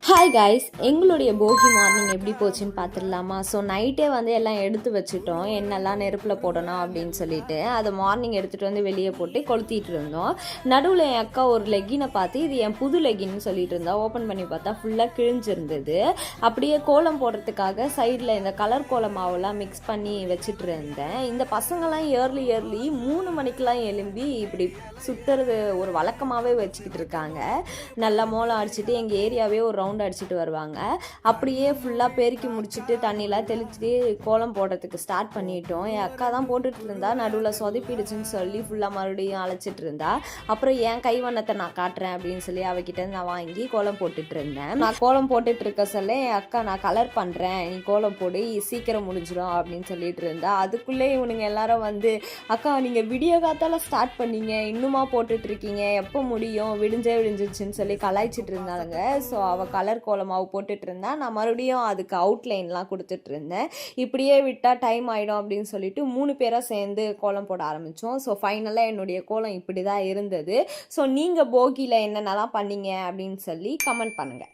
Hi guys, எங்களுடைய போகி morning எப்படி போச்சுன்னு பார்த்துடலாமா? ஸோ நைட்டே வந்து எல்லாம் எடுத்து வச்சுட்டோம், என்னெல்லாம் நெருப்பில் போடணும் அப்படின்னு சொல்லிட்டு. அதை மார்னிங் எடுத்துகிட்டு வந்து வெளியே போட்டு கொளுத்திட்டு இருந்தோம். நடுவில் என் அக்கா ஒரு லெக்கினை பார்த்து இது என் புது லெக்கின்னு சொல்லிட்டு இருந்தா. ஓப்பன் பண்ணி பார்த்தா ஃபுல்லாக கிழிஞ்சிருந்தது. அப்படியே கோலம் போடுறதுக்காக சைடில் இந்த கலர் கோலம் மாவெல்லாம் மிக்ஸ் பண்ணி வச்சுட்டு இருந்தேன். இந்த பசங்கள்லாம் ஏர்லி 3 மணிக்கெலாம் எழும்பி இப்படி சுற்றுறது ஒரு வழக்கமாகவே வச்சுக்கிட்டு இருக்காங்க. நல்லா மோளம் அடிச்சுட்டு எங்கள் ஏரியாவே ஒரு ரவுண்ட் அடிச்சுட்டு வருவாங்க. அப்படியே ஃபுல்லாக பெருக்கி முடிச்சுட்டு தண்ணியெலாம் தெளிச்சுட்டு கோலம் போடுறதுக்கு ஸ்டார்ட் பண்ணிட்டோம். என் அக்கா தான் போட்டுட்டு இருந்தா, நடுவில் சொதப்பிடுச்சுன்னு சொல்லி ஃபுல்லாக மறுபடியும் அழைச்சிட்டு இருந்தா. அப்புறம் என் கைவண்ணத்தை நான் காட்டுறேன் அப்படின்னு சொல்லி அவகிட்ட நான் வாங்கி கோலம் போட்டுட்டு இருந்தேன். நான் கோலம் போட்டுட்டு இருக்க சொல்ல என் அக்கா நான் கலர் பண்ணுறேன், நீ கோலம் போடு, சீக்கிரம் முடிஞ்சிடும் அப்படின்னு சொல்லிட்டு இருந்தா. அதுக்குள்ளே இவனுங்க எல்லாரும் வந்து, அக்கா நீங்கள் விடிய காத்தால ஸ்டார்ட் பண்ணீங்க, இன்னுமா போட்டுட்டு இருக்கீங்க, எப்போ முடியும், விடிஞ்சிருச்சுன்னு சொல்லி கலாய்ச்சிட்டு இருந்தாங்க. ஸோ அவள் கலர் கோலமாவு போட்டுட்டு இருந்தேன். நான் மறுபடியும் அதுக்கு அவுட்லைன்லாம் கொடுத்துட்டு இருந்தேன். இப்படியே விட்டால் டைம் ஆகிடும் அப்படின்னு சொல்லிட்டு 3 பேராக சேர்ந்து கோலம் போட ஆரம்பித்தோம். ஸோ ஃபைனலாக என்னுடைய கோலம் இப்படி தான் இருந்தது. ஸோ நீங்கள் போகியில் என்னென்னலாம் பண்ணீங்க அப்படின்னு சொல்லி கமெண்ட் பண்ணுங்கள்.